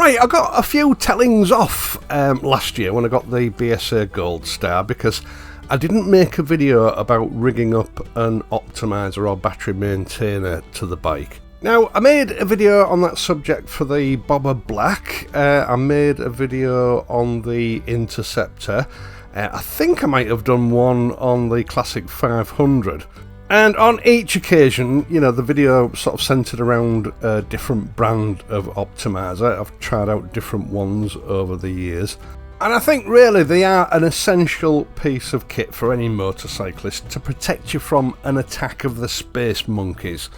Right, I got a few tellings off last year when I got the BSA Gold Star because I didn't make a video about rigging up an optimizer or battery maintainer to the bike. Now, I made a video on that subject for the Bobber Black, I made a video on the Interceptor, I think I might have done one on the Classic 500. And on each occasion, you know, the video sort of centred around a different brand of optimizer. I've tried out different ones over the years. And I think really they are an essential piece of kit for any motorcyclist to protect you from an attack of the space monkeys.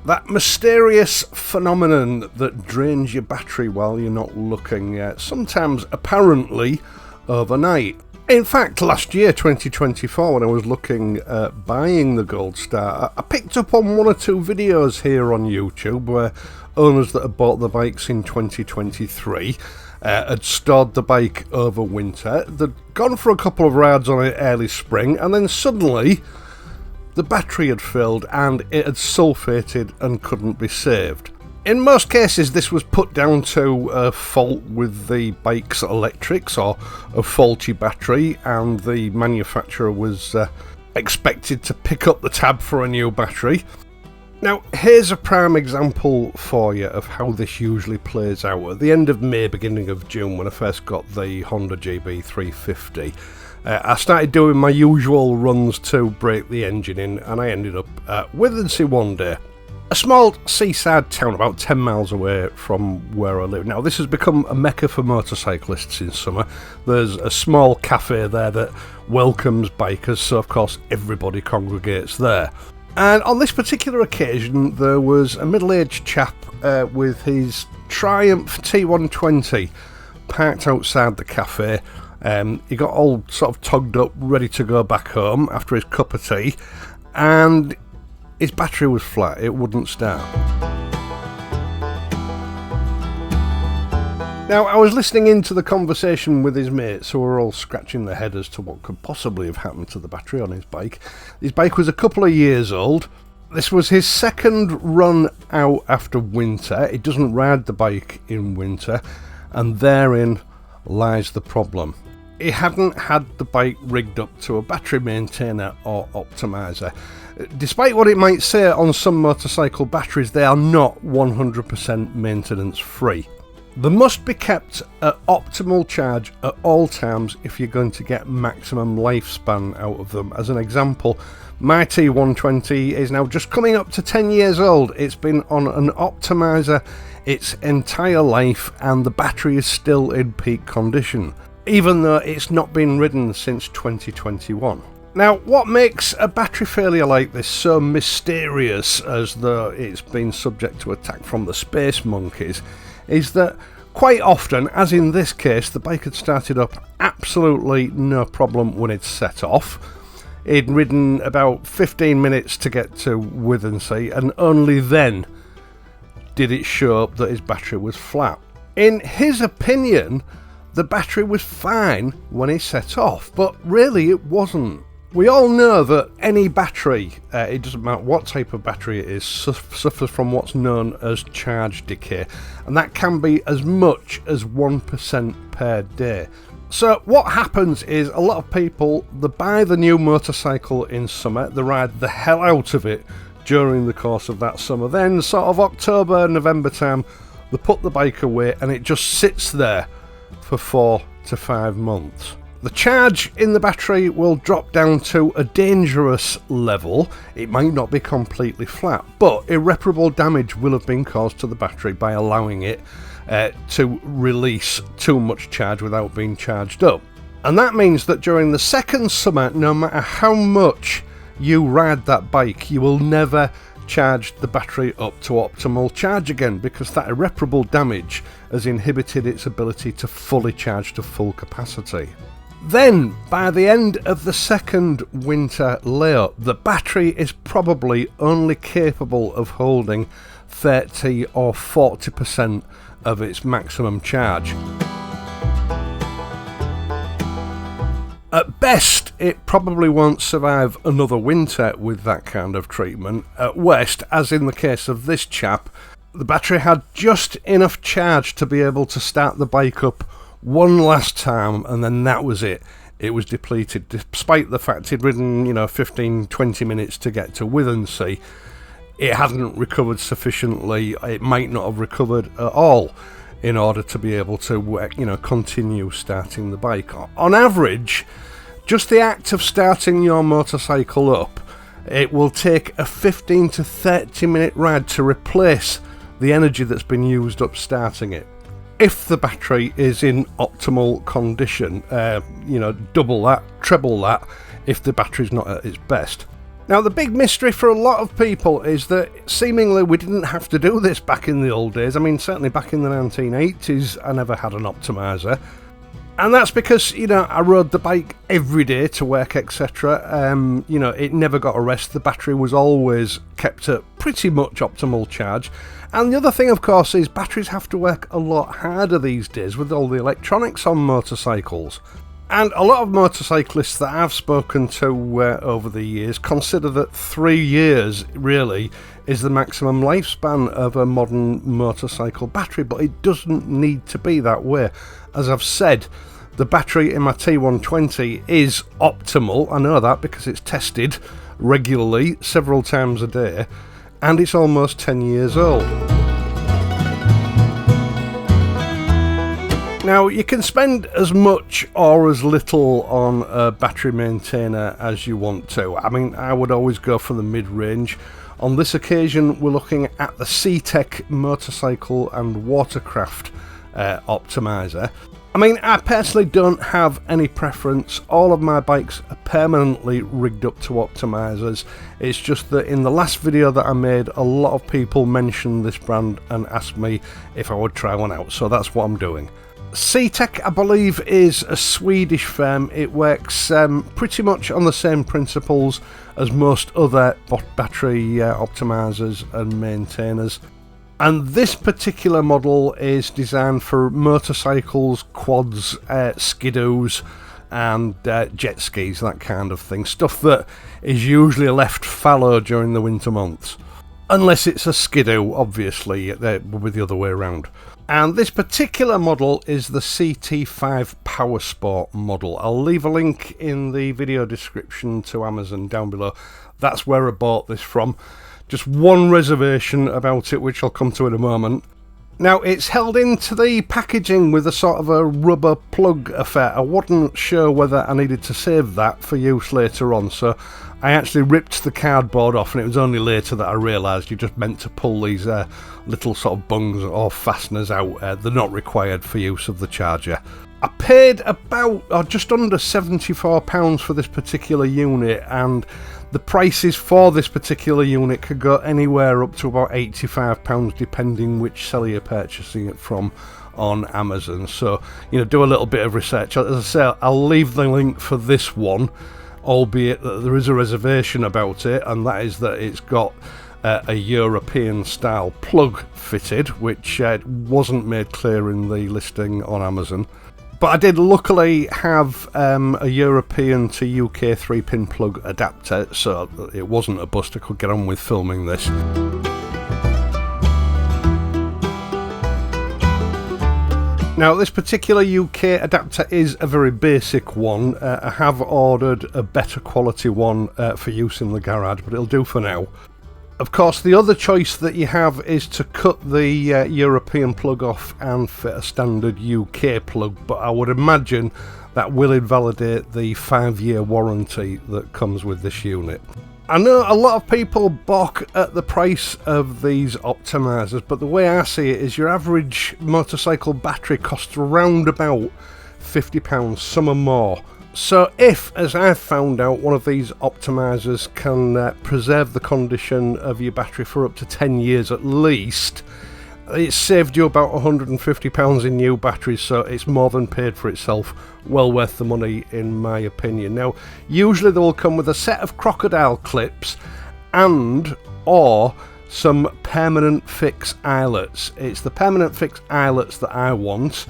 That mysterious phenomenon that drains your battery while you're not looking, sometimes apparently overnight. In fact, last year, 2024, when I was looking at buying the Gold Star, I picked up on one or two videos here on YouTube where owners that had bought the bikes in 2023 had stored the bike over winter. They'd gone for a couple of rides on it early spring, and then suddenly the battery had filled and it had sulfated and couldn't be saved. In most cases, this was put down to a fault with the bike's electrics or a faulty battery, and the manufacturer was expected to pick up the tab for a new battery. Now, here's a prime example for you of how this usually plays out. At the end of May, beginning of June, when I first got the Honda GB350, I started doing my usual runs to break the engine in, and I ended up at Withensea one day. A small seaside town about 10 miles away from where I live. Now, this has become a mecca for motorcyclists in summer. There's a small cafe there that welcomes bikers, so of course everybody congregates there. And on this particular occasion, there was a middle-aged chap with his Triumph T120 parked outside the cafe. He got all sort of togged up, ready to go back home after his cup of tea, and his battery was flat, it wouldn't start. Now, I was listening into the conversation with his mates who were all scratching their head as to what could possibly have happened to the battery on his bike. His bike was a couple of years old. This was his second run out after winter. He doesn't ride the bike in winter, and therein lies the problem. He hadn't had the bike rigged up to a battery maintainer or optimizer. Despite what it might say on some motorcycle batteries, they are not 100% maintenance free. They must be kept at optimal charge at all times if you're going to get maximum lifespan out of them. As an example, my T120 is now just coming up to 10 years old. It's been on an optimizer its entire life, and the battery is still in peak condition, even though it's not been ridden since 2021. Now, what makes a battery failure like this so mysterious, as though it's been subject to attack from the space monkeys, is that quite often, as in this case, the bike had started up absolutely no problem when it set off. He'd ridden about 15 minutes to get to Withensea, and only then did it show up that his battery was flat. In his opinion, the battery was fine when he set off, but really it wasn't. We all know that any battery, it doesn't matter what type of battery it is, suffers from what's known as charge decay, and that can be as much as 1% per day. So what happens is a lot of people, they buy the new motorcycle in summer, they ride the hell out of it during the course of that summer, then sort of October, November time, they put the bike away and it just sits there for 4 to 5 months. The charge in the battery will drop down to a dangerous level. It might not be completely flat, but irreparable damage will have been caused to the battery by allowing it to release too much charge without being charged up. And that means that during the second summer, no matter how much you ride that bike, you will never charge the battery up to optimal charge again, because that irreparable damage has inhibited its ability to fully charge to full capacity. Then, by the end of the second winter layout, the battery is probably only capable of holding 30 or 40% of its maximum charge. At best, it probably won't survive another winter with that kind of treatment. At worst, as in the case of this chap, The battery had just enough charge to be able to start the bike up one last time, and then that was it. It was depleted, despite the fact he'd ridden, 15-20 minutes to get to Withensea. It hadn't recovered sufficiently. It might not have recovered at all in order to be able to, continue starting the bike. On average, just the act of starting your motorcycle up, it will take a 15 to 30 minute ride to replace the energy that's been used up starting it. If the battery is in optimal condition, double that, treble that, if the battery's not at its best. Now, the big mystery for a lot of people is that seemingly we didn't have to do this back in the old days. I mean, certainly back in the 1980s, I never had an optimizer. And that's because, I rode the bike every day to work, etc. It never got a rest. The battery was always kept at pretty much optimal charge. And the other thing, of course, is batteries have to work a lot harder these days with all the electronics on motorcycles. And a lot of motorcyclists that I've spoken to over the years consider that 3 years, really, is the maximum lifespan of a modern motorcycle battery, but it doesn't need to be that way. As I've said, the battery in my T120 is optimal. I know that because it's tested regularly, several times a day, and it's almost 10 years old. Now, you can spend as much or as little on a battery maintainer as you want to. I mean, I would always go for the mid-range. On this occasion, we're looking at the CTEK Motorcycle and Watercraft optimizer. I mean, I personally don't have any preference. All of my bikes are permanently rigged up to optimizers. It's just that in the last video that I made, a lot of people mentioned this brand and asked me if I would try one out, so that's what I'm doing. CTEK, I believe, is a Swedish firm. It works pretty much on the same principles as most other battery optimizers and maintainers. And this particular model is designed for motorcycles, quads, skidoos, and jet skis, that kind of thing. Stuff that is usually left fallow during the winter months. Unless it's a skidoo, obviously, with the other way around. And this particular model is the CT5 Powersport model. I'll leave a link in the video description to Amazon down below. That's where I bought this from. Just one reservation about it, which I'll come to in a moment. Now, it's held into the packaging with a sort of a rubber plug affair. I wasn't sure whether I needed to save that for use later on, so I actually ripped the cardboard off, and it was only later that I realised you just meant to pull these little sort of bungs or fasteners out. They're not required for use of the charger. I paid about, or just under £74 for this particular unit, and the prices for this particular unit could go anywhere up to about £85, depending which seller you're purchasing it from on Amazon. So, do a little bit of research. As I say, I'll leave the link for this one, albeit that there is a reservation about it, and that is that it's got a European style plug fitted, which wasn't made clear in the listing on Amazon. But I did luckily have a European to UK 3-pin plug adapter, so it wasn't a bust. I could get on with filming this. Now, this particular UK adapter is a very basic one. I have ordered a better quality one for use in the garage, but it'll do for now. Of course, the other choice that you have is to cut the European plug off and fit a standard UK plug, but I would imagine that will invalidate the 5-year warranty that comes with this unit. I know a lot of people balk at the price of these optimizers, but the way I see it is your average motorcycle battery costs around about £50, some are more. So if, as I've found out, one of these optimizers can preserve the condition of your battery for up to 10 years at least, it's saved you about £150 in new batteries, so it's more than paid for itself. Well worth the money, in my opinion. Now, usually they will come with a set of crocodile clips and or some permanent fix eyelets. It's the permanent fix eyelets that I want.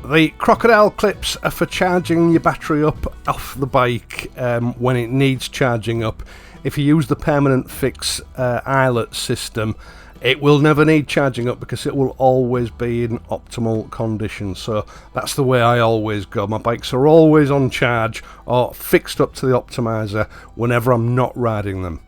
The crocodile clips are for charging your battery up off the bike when it needs charging up. If you use the permanent fix eyelet system, it will never need charging up because it will always be in optimal condition. So that's the way I always go. My bikes are always on charge or fixed up to the optimizer whenever I'm not riding them.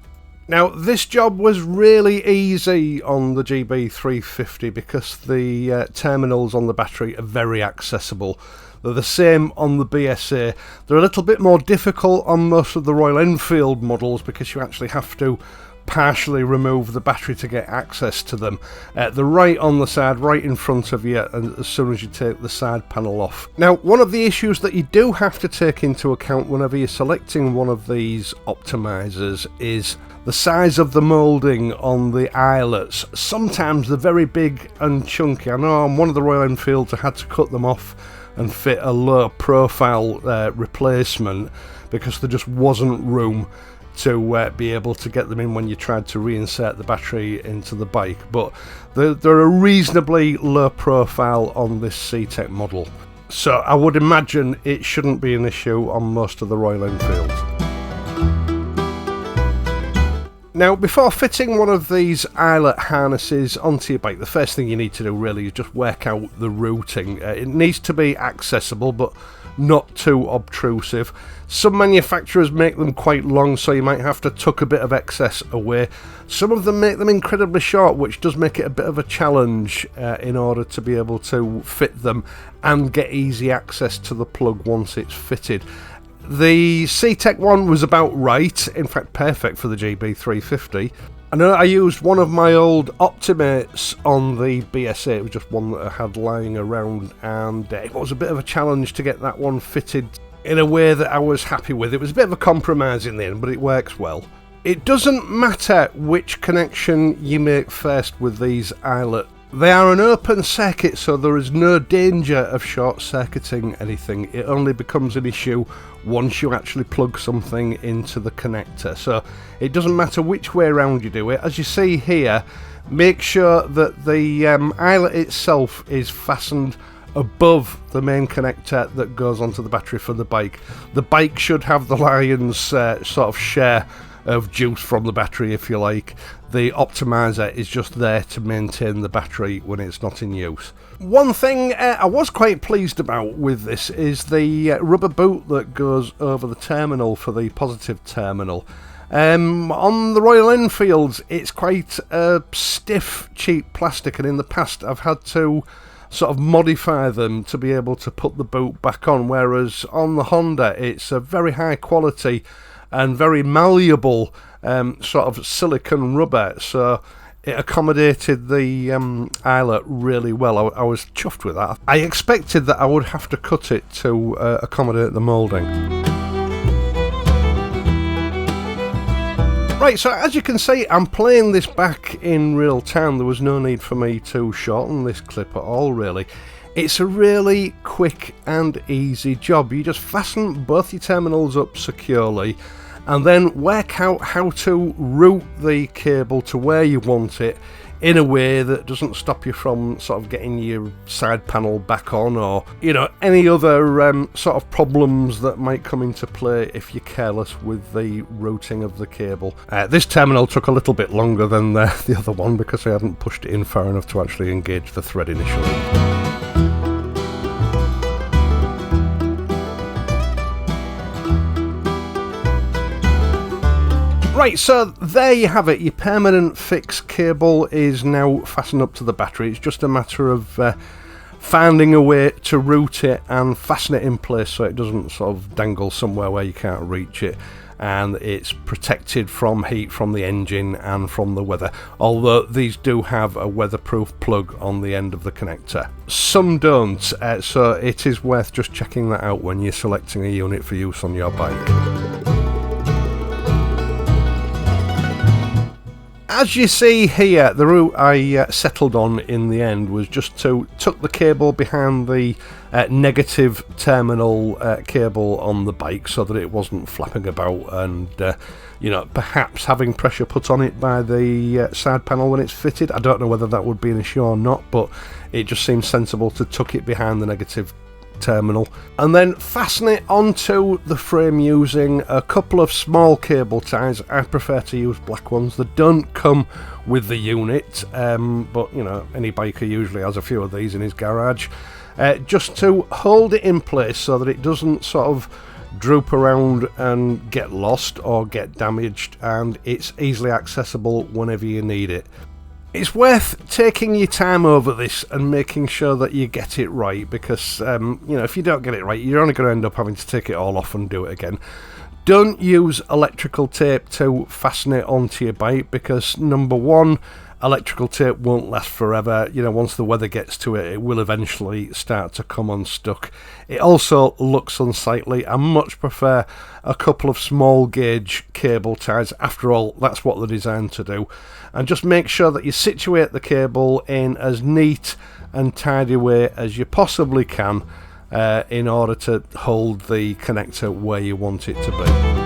Now, this job was really easy on the GB350 because the terminals on the battery are very accessible. They're the same on the BSA. They're a little bit more difficult on most of the Royal Enfield models because you actually have to partially remove the battery to get access to them. They're right on the side, right in front of you, and as soon as you take the side panel off. Now, one of the issues that you do have to take into account whenever you're selecting one of these optimizers is the size of the moulding on the eyelets. Sometimes they're very big and chunky. I know on one of the Royal Enfields I had to cut them off and fit a low profile replacement because there just wasn't room to be able to get them in when you tried to reinsert the battery into the bike, but they're a reasonably low profile on this CTEK model, so I would imagine it shouldn't be an issue on most of the Royal Enfields. Now, before fitting one of these eyelet harnesses onto your bike, the first thing you need to do really is just work out the routing. It needs to be accessible but not too obtrusive. Some manufacturers make them quite long, so you might have to tuck a bit of excess away. Some of them make them incredibly short, which does make it a bit of a challenge in order to be able to fit them and get easy access to the plug once it's fitted. The CTEK one was about right, in fact perfect for the GB350. I know I used one of my old Optimates on the BSA. It was just one that I had lying around, and it was a bit of a challenge to get that one fitted in a way that I was happy with. It was a bit of a compromise in the end, but it works well. It doesn't matter which connection you make first with these eyelets. They are an open circuit, so there is no danger of short-circuiting anything. It only becomes an issue once you actually plug something into the connector. So it doesn't matter which way around you do it. As you see here, make sure that the eyelet itself is fastened above the main connector that goes onto the battery for the bike. The bike should have the lion's sort of share of juice from the battery, if you like. The optimizer is just there to maintain the battery when it's not in use. One thing I was quite pleased about with this is the rubber boot that goes over the terminal for the positive terminal. On the Royal Enfields it's quite stiff, cheap plastic, and in the past I've had to sort of modify them to be able to put the boot back on, whereas on the Honda it's a very high quality and very malleable sort of silicone rubber, so it accommodated the eyelet really well. I was chuffed with that. I expected that I would have to cut it to accommodate the moulding. Right, so as you can see, I'm playing this back in real time. There was no need for me to shorten this clip at all, really. It's a really quick and easy job. You just fasten both your terminals up securely and then work out how to route the cable to where you want it in a way that doesn't stop you from sort of getting your side panel back on, or, you know, any other sort of problems that might come into play if you're careless with the routing of the cable. This terminal took a little bit longer than the other one because I hadn't pushed it in far enough to actually engage the thread initially. Right, so there you have it. Your permanent fix cable is now fastened up to the battery. It's just a matter of finding a way to route it and fasten it in place so it doesn't sort of dangle somewhere where you can't reach it, and it's protected from heat from the engine and from the weather, although these do have a weatherproof plug on the end of the connector. Some don't, so it is worth just checking that out when you're selecting a unit for use on your bike. As you see here, the route I settled on in the end was just to tuck the cable behind the negative terminal cable on the bike so that it wasn't flapping about and, you know, perhaps having pressure put on it by the side panel when it's fitted. I don't know whether that would be an issue or not, but it just seems sensible to tuck it behind the negative terminal, and then fasten it onto the frame using a couple of small cable ties. I prefer to use black ones that don't come with the unit, but you know, any biker usually has a few of these in his garage, just to hold it in place so that it doesn't sort of droop around and get lost or get damaged, and it's easily accessible whenever you need it. It's worth taking your time over this and making sure that you get it right, because you know, if you don't get it right, you're only going to end up having to take it all off and do it again. Don't use electrical tape to fasten it onto your bike, because number one, electrical tape won't last forever. You know, once the weather gets to it, it will eventually start to come unstuck. It also looks unsightly. I much prefer a couple of small gauge cable ties. After all, that's what they're designed to do. And just make sure that you situate the cable in as neat and tidy way as you possibly can, in order to hold the connector where you want it to be.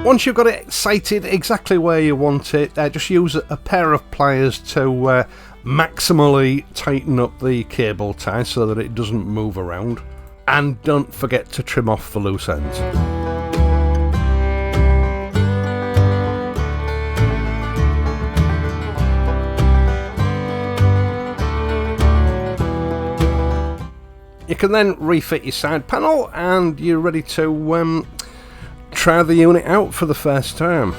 Once you've got it sighted exactly where you want it, just use a pair of pliers to maximally tighten up the cable tie so that it doesn't move around. And don't forget to trim off the loose ends. You can then refit your side panel and you're ready to try the unit out for the first time.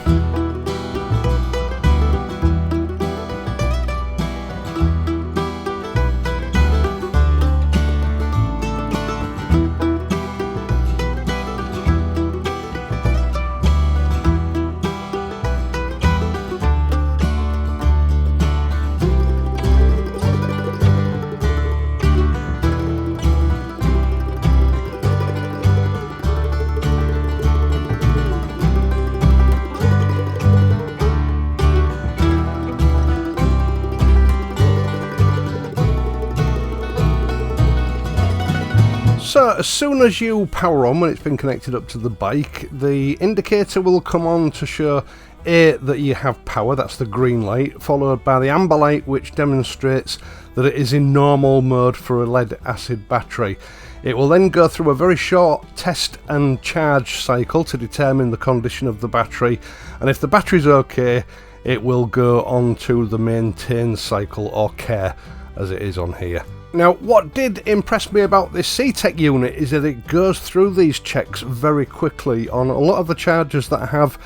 So as soon as you power on, when it's been connected up to the bike, the indicator will come on to show A, that you have power, that's the green light, followed by the amber light, which demonstrates that it is in normal mode for a lead acid battery. It will then go through a very short test and charge cycle to determine the condition of the battery, and if the battery's okay, it will go on to the maintain cycle, or care as it is on here. Now, what did impress me about this CTEK unit is that it goes through these checks very quickly. On a lot of the chargers that I have,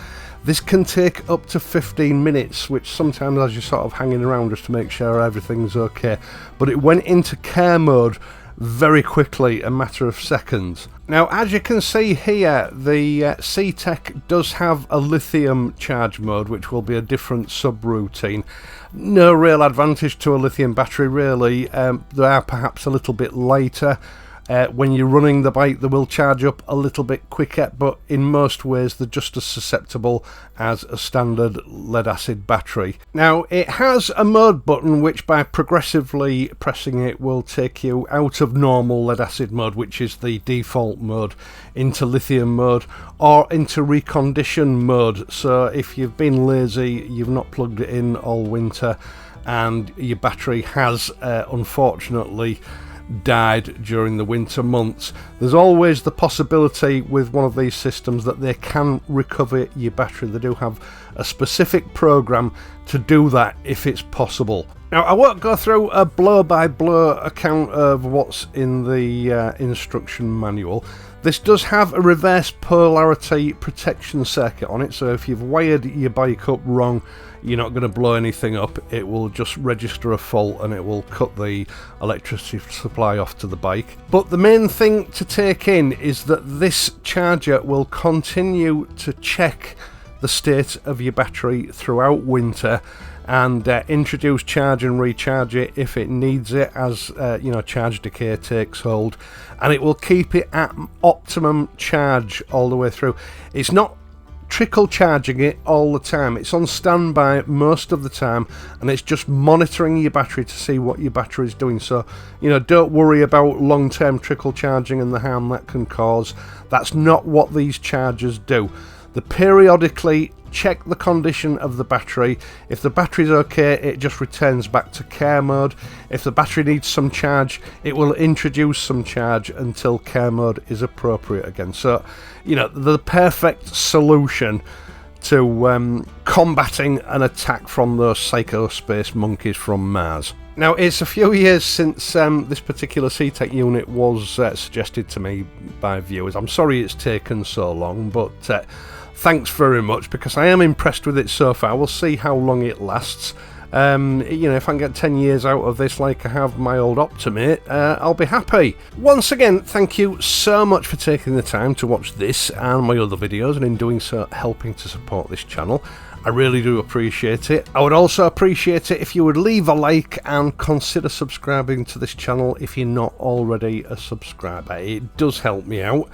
this can take up to 15 minutes, which sometimes has you sort of hanging around just to make sure everything's okay. But it went into care mode very quickly, a matter of seconds. Now, as you can see here, the CTEK does have a lithium charge mode, which will be a different subroutine. No real advantage to a lithium battery, really. They are perhaps a little bit lighter. When you're running the bike, they will charge up a little bit quicker, but in most ways they're just as susceptible as a standard lead acid battery. Now, it has a mode button which by progressively pressing it will take you out of normal lead acid mode, which is the default mode, into lithium mode or into recondition mode. So if you've been lazy, you've not plugged it in all winter, and your battery has unfortunately died during the winter months, there's always the possibility with one of these systems that they can recover your battery. They do have a specific program to do that if it's possible. Now, I won't go through a blow-by-blow account of what's in the instruction manual. This does have a reverse polarity protection circuit on it, so if you've wired your bike up wrong, you're not going to blow anything up. It will just register a fault and it will cut the electricity supply off to the bike. But the main thing to take in is that this charger will continue to check the state of your battery throughout winter and introduce, charge and recharge it if it needs it as charge decay takes hold, and it will keep it at optimum charge all the way through. It's not trickle charging it all the time, it's on standby most of the time, and it's just monitoring your battery to see what your battery is doing. So don't worry about long-term trickle charging and the harm that can cause. That's not what these chargers do. They periodically check the condition of the battery. If the battery's okay, it just returns back to care mode. If the battery needs some charge, it will introduce some charge until care mode is appropriate again. So, you know, the perfect solution to combating an attack from those psychospace monkeys from Mars. Now, it's a few years since this particular CTEK unit was suggested to me by viewers. I'm sorry it's taken so long, but thanks very much, because I am impressed with it so far. We'll see how long it lasts. You know, if I can get 10 years out of this like I have my old Optimate, I'll be happy. Once again, thank you so much for taking the time to watch this and my other videos, and in doing so helping to support this channel. I really do appreciate it. I would also appreciate it if you would leave a like and consider subscribing to this channel if you're not already a subscriber. It does help me out.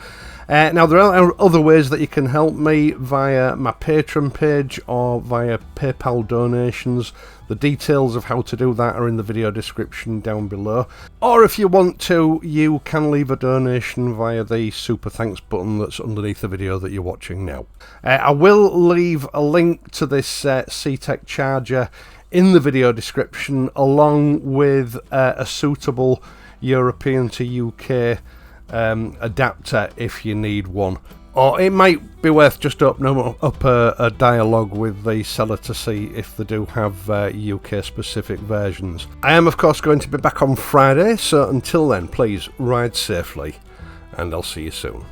Now, there are other ways that you can help me via my Patreon page or via PayPal donations. The details of how to do that are in the video description down below. Or if you want to, you can leave a donation via the super thanks button that's underneath the video that you're watching now. I will leave a link to this CTEK charger in the video description, along with a suitable European to UK adapter if you need one. Or it might be worth just opening up a dialogue with the seller to see if they do have UK specific versions. I am of course going to be back on Friday, so until then please ride safely and I'll see you soon.